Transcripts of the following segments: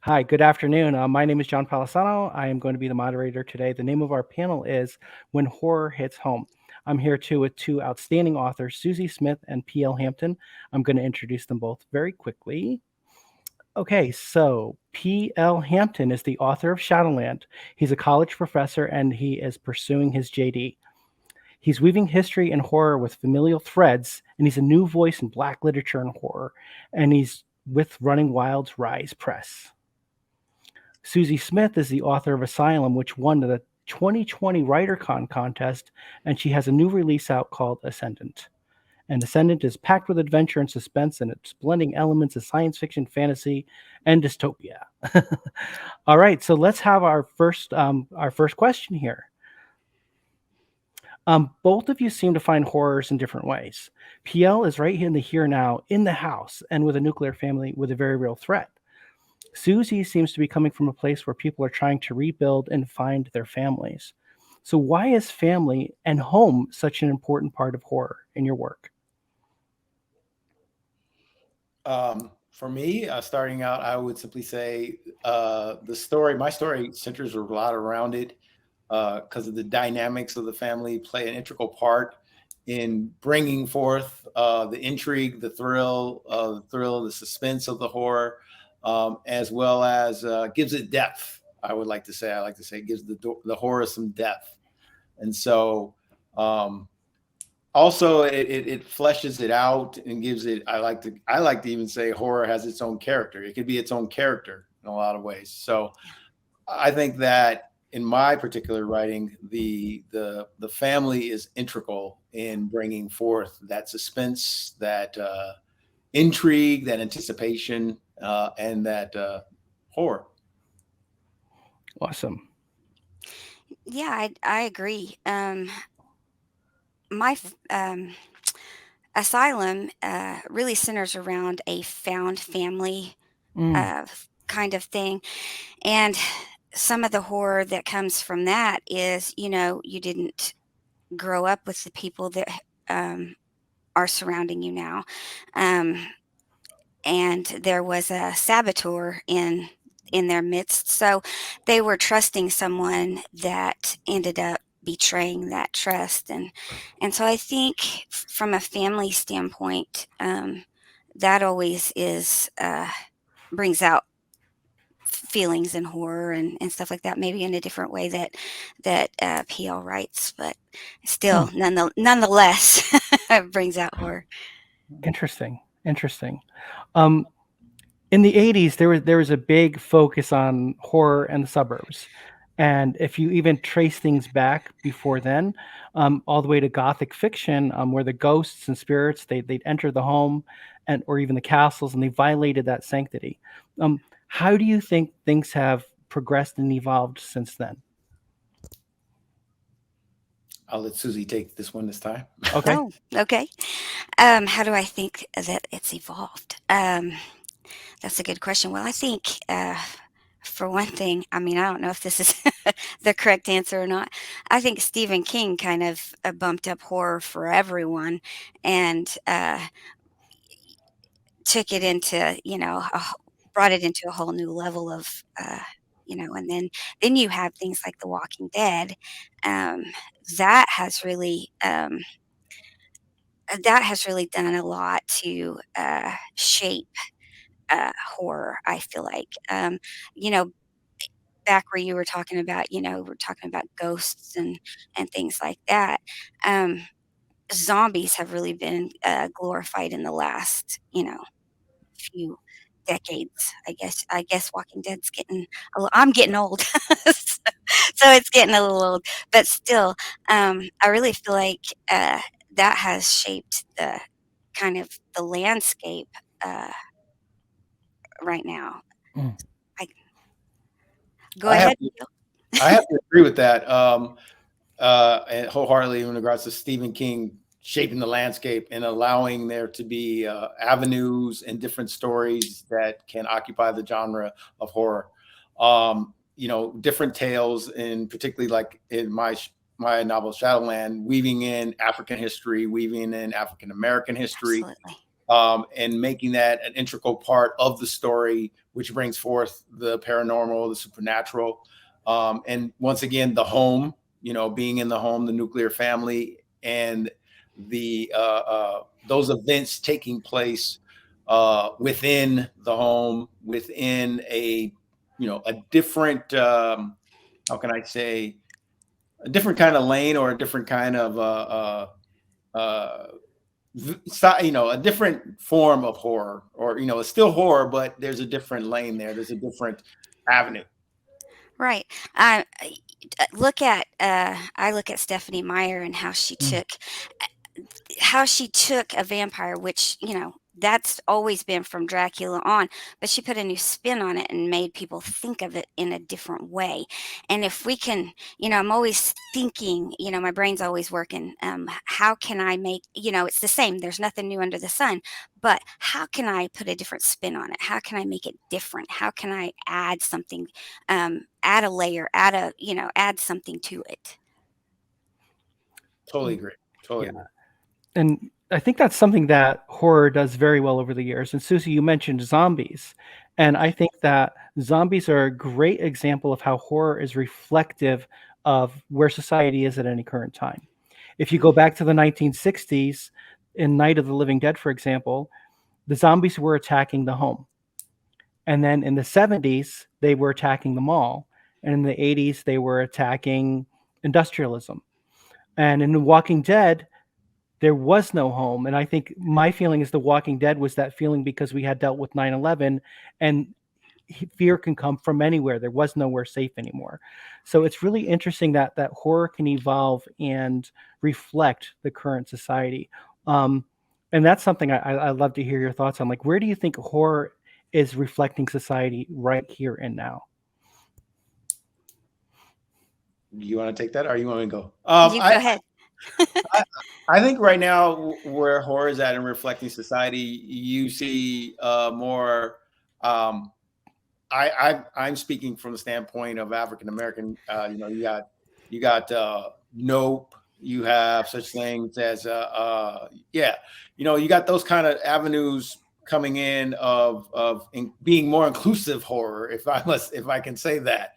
Hi, good afternoon. My name is John Palisano. I am going to be the moderator today. The name of our panel is When Horror Hits Home. I'm here too with two outstanding authors, Susy Smith and P.L. Hampton. I'm going to introduce them both very quickly. Okay, so P.L. Hampton is the author of Shadowland. He's a college professor and he is pursuing his JD. He's weaving history and horror with familial threads, and he's a new voice in Black literature and horror. And he's with Running Wild's Rise Press. Susy Smith is the author of Asylum, which won the 2020 WriterCon contest, and she has a new release out called Ascendant. And Ascendant is packed with adventure and suspense, and it's blending elements of science fiction, fantasy, and dystopia. All right, so let's have our first question here. Both of you seem to find horrors in different ways. PL is right here in the here now, in the house, and with a nuclear family with a very real threat. Susie seems to be coming from a place where people are trying to rebuild and find their families. So, why is family and home such an important part of horror in your work? For me, starting out, I would simply say my story centers a lot around it because of the dynamics of the family play an integral part in bringing forth the intrigue, the suspense of the horror, as well as gives it depth. I like to say it gives the horror some depth. And so also it fleshes it out and gives it, I like to even say horror has its own character. It could be its own character in a lot of ways. So I think that in my particular writing, the family is integral in bringing forth that suspense, that intrigue, that anticipation, and that horror. Awesome. Yeah, I agree. My Asylum really centers around a found family Mm, uh, kind of thing. And some of the horror that comes from that is, you didn't grow up with the people that um, are surrounding you now. Um, and there was a saboteur in their midst. So they were trusting someone that ended up betraying that trust. And so I think from a family standpoint, that always is brings out feelings and horror and stuff like that, maybe in a different way that PL writes, but hmm, still nonetheless it brings out horror. interesting. Interesting. Um, in the 80s, there was a big focus on horror and the suburbs. And if you even trace things back before then, all the way to Gothic fiction, where the ghosts and spirits they'd enter the home, and or even the castles, and they violated that sanctity. How do you think things have progressed and evolved since then? I'll let Susie take this one this time. Okay. Oh, okay. How do I think that it's evolved? That's a good question. Well, I think, for one thing, I mean, I don't know if this is the correct answer or not. I think Stephen King kind of bumped up horror for everyone and took it into, brought it into a whole new level of, and then you have things like The Walking Dead. Um, that has really that has really done a lot to shape horror, I feel like. You know, back where you were talking about, we're talking about ghosts and things like that. Um, Zombies have really been glorified in the last, few decades. I guess Walking Dead's getting I'm getting old. So it's getting a little old, but still, I really feel like that has shaped the kind of the landscape uh, right now. Mm. I Go I have ahead. to, I have to agree with that, and wholeheartedly in regards to Stephen King shaping the landscape and allowing there to be avenues and different stories that can occupy the genre of horror. Different tales, and particularly like in my novel Shadowland, weaving in African history, weaving in African American history, Absolutely. and making that an integral part of the story, which brings forth the paranormal, the supernatural, and once again, the home. Being in the home, the nuclear family, and the those events taking place within the home, within a different how can I say, a different kind of lane, or a different kind of uh, a different form of horror, or it's still horror, but there's a different lane there. There's a different avenue. Right. I look at Stephanie Meyer and Mm. how she took a vampire, which, that's always been from Dracula on, but she put a new spin on it and made people think of it in a different way. And if we can, I'm always thinking, my brain's always working. How can I make, it's the same, there's nothing new under the sun, but how can I put a different spin on it? How can I make it different? How can I add something, add a layer, add something to it? Totally agree. Totally Yeah. agree. And I think that's something that horror does very well over the years. And Susie, you mentioned zombies. And I think that zombies are a great example of how horror is reflective of where society is at any current time. If you go back to the 1960s, in Night of the Living Dead, for example, the zombies were attacking the home. And then in the 70s, they were attacking the mall. And in the 80s, they were attacking industrialism. And in The Walking Dead, there was no home. And I think my feeling is The Walking Dead was that feeling because we had dealt with 9/11, and fear can come from anywhere. There was nowhere safe anymore. So it's really interesting that horror can evolve and reflect the current society. Um, and that's something I love to hear your thoughts on. Like, where do you think horror is reflecting society right here and now? You want to take that, or you want me to go? You go ahead. I think right now, where horror is at in reflecting society, you see more. I'm speaking from the standpoint of African American. You got Nope. You have such things as yeah. You got those kind of avenues coming in of being more inclusive horror, if I can say that.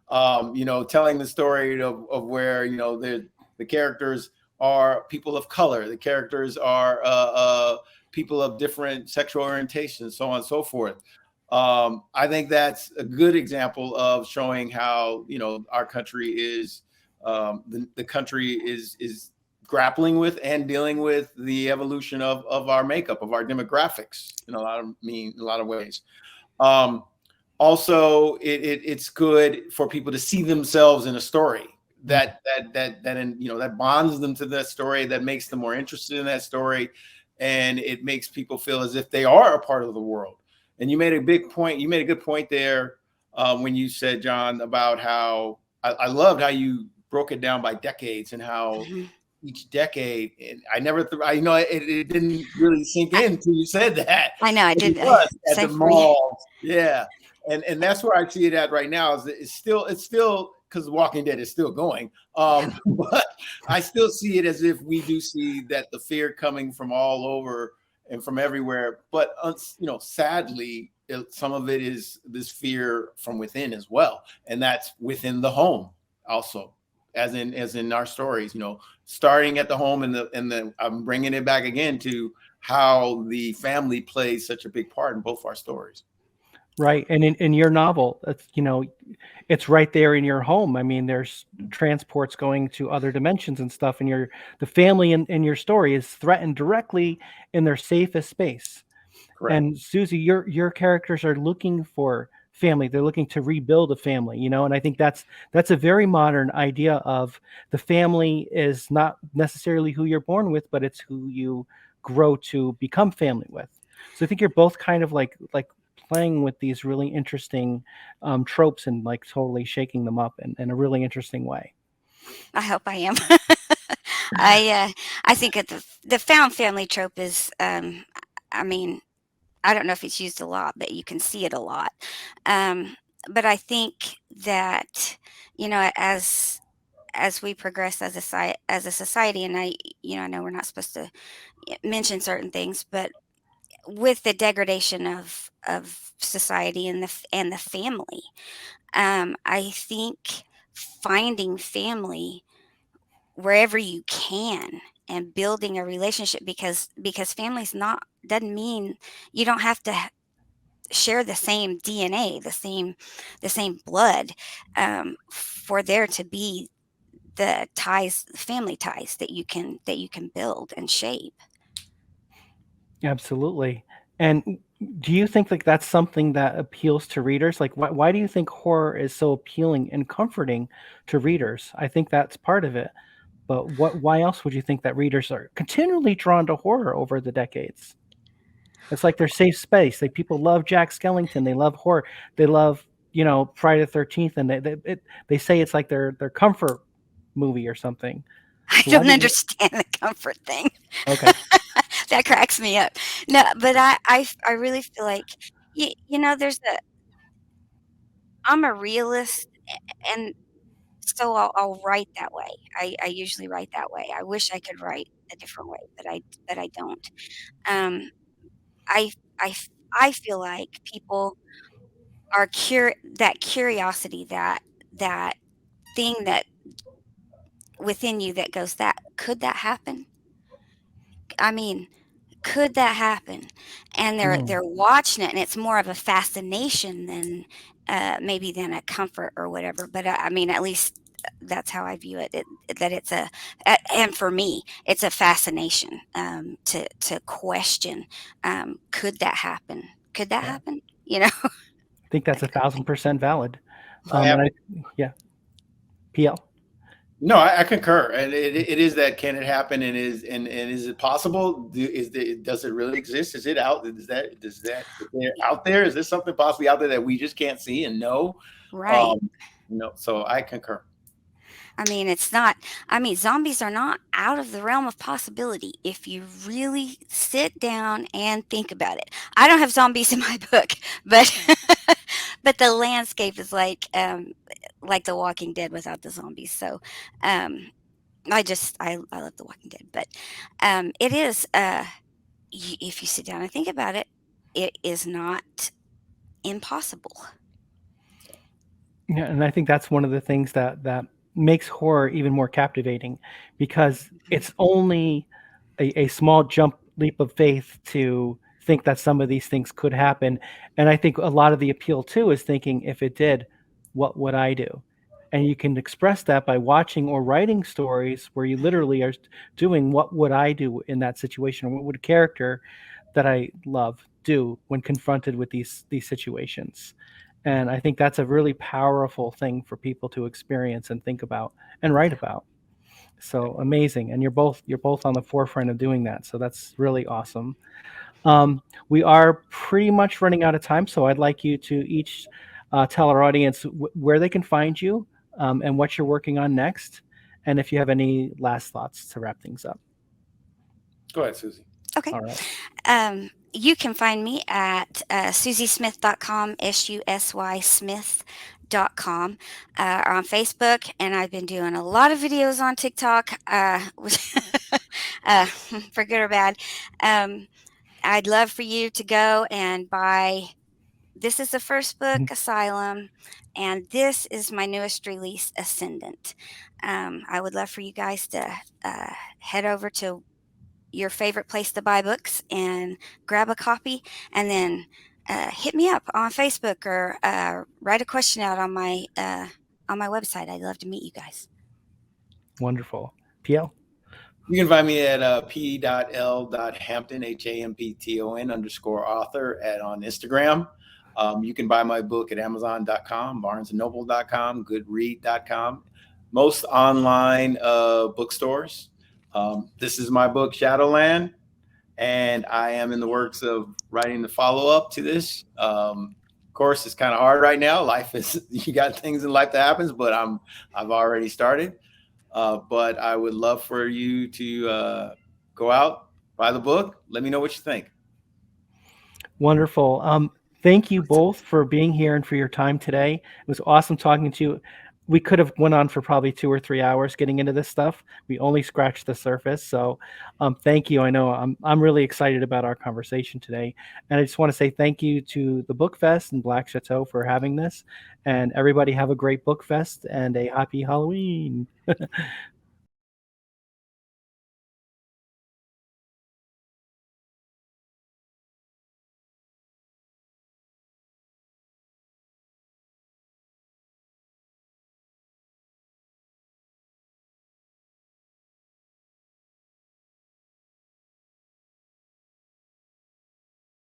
Telling the story of where the characters are people of color, the characters are people of different sexual orientations, so on and so forth. I think that's a good example of showing how our country is the country is grappling with and dealing with the evolution of our makeup, of our demographics in a lot of ways. Also, it's good for people to see themselves in a story that bonds them to that story, that makes them more interested in that story, and it makes people feel as if they are a part of the world. And you made a big point. You made a good point there when you said, John, about how I loved how you broke it down by decades, and how Mhm. each decade. And I never, it didn't really sink in until you said that. I know I But did. it was at the Same for me. malls, yeah. And that's where I see it at right now. Is it's still because Walking Dead is still going. But I still see it as if we do see that the fear coming from all over and from everywhere. But sadly, some of it is this fear from within as well, and that's within the home also, as in our stories. Starting at the home, and the I'm bringing it back again to how the family plays such a big part in both our stories. Right. And in your novel, it's right there in your home. I mean, there's transports going to other dimensions and stuff, and the family in your story is threatened directly in their safest space. Correct. And Susie, your characters are looking for family. They're looking to rebuild a family, and I think that's a very modern idea of the family is not necessarily who you're born with, but it's who you grow to become family with. So I think you're both kind of like playing with these really interesting tropes and like totally shaking them up in a really interesting way. I hope I am. I think that the found family trope is, I mean, I don't know if it's used a lot, but you can see it a lot. Um, but I think that as we progress as a society, and I know we're not supposed to mention certain things, but with the degradation of society and the family. I think finding family wherever you can and building a relationship, because family's not doesn't mean you don't have to share the same DNA, the same blood, for there to be the ties, family ties that you can build and shape. Absolutely. And do you think like that's something that appeals to readers? Like, why do you think horror is so appealing and comforting to readers? I think that's part of it. But why else would you think that readers are continually drawn to horror over the decades? It's like their safe space. Like people love Jack Skellington. They love horror. They love, Friday the 13th, and they say it's like their comfort movie or something. I So why don't do you? understand the comfort thing. Okay. That cracks me up. No, but I really feel like, there's a I'm a realist, and so I'll write that way. I usually write that way. I wish I could write a different way, but I don't. Um, I I feel like people are that curiosity, that thing that within you that goes, "That could that happen?" I mean, could that happen? And Mm. they're watching it, and it's more of a fascination than, maybe than a comfort or whatever, but, I mean, at least that's how I view it, that it's and for me, it's a fascination, to question, "Could that happen? Could that Yeah. happen?" I think that's That kind of thing. 1,000% valid. I have And yeah, PL. no, I concur, and it is that can it happen, and is it possible? Does it really exist? Is it out? Is there out there? Is there something possibly out there that we just can't see and know? Right. Um, so I concur. I mean, it's not I mean, zombies are not out of the realm of possibility if you really sit down and think about it. I don't have zombies in my book, but but the landscape is like The Walking Dead without the zombies. So, um, I love The Walking Dead, but, it is, if you sit down and think about it, it is not impossible. Yeah, and I think that's one of the things that makes horror even more captivating because Mhm. it's only a small jump leap of faith to think that some of these things could happen. And I think a lot of the appeal too is thinking if it did, what would I do? And you can express that by watching or writing stories where you literally are doing what would I do in that situation? What would a character that I love do when confronted with these situations? And I think that's a really powerful thing for people to experience and think about and write Yeah. about. So amazing, and you're both on the forefront of doing that. So that's really awesome. We are pretty much running out of time, so I'd like you to each tell our audience where they can find you, and what you're working on next, and if you have any last thoughts to wrap things up. Go ahead, Susie. Okay. All right. You can find me at susysmith.com, SUSY Smith.com, or on Facebook, and I've been doing a lot of videos on TikTok, for good or bad. Um, I'd love for you to go and buy. This is the first book, Mhm. Asylum, and this is my newest release, Ascendant. I would love for you guys to head over to your favorite place to buy books and grab a copy, and then hit me up on Facebook, or write a question out on my website. I'd love to meet you guys. Wonderful. PL. You can find me at p.l.hampton, Hampton _author on Instagram. You can buy my book at amazon.com, barnesandnoble.com, goodread.com, most online bookstores. This is my book, Shadowland, and I am in the works of writing the follow-up to this. Of course, it's kind of hard right now. Life is, you got things in life that happens, but I've already started. But I would love for you to go out, buy the book. Let me know what you think. Wonderful. Thank you Awesome. both for being here and for your time today. It was awesome talking to you. we could have went on for probably 2 or 3 hours getting into this stuff. We only scratched the surface. So, thank you. I know I'm really excited about our conversation today, and I just want to say thank you to the Book Fest and Black Chateau for having this. And everybody have a great Book Fest and a happy Halloween.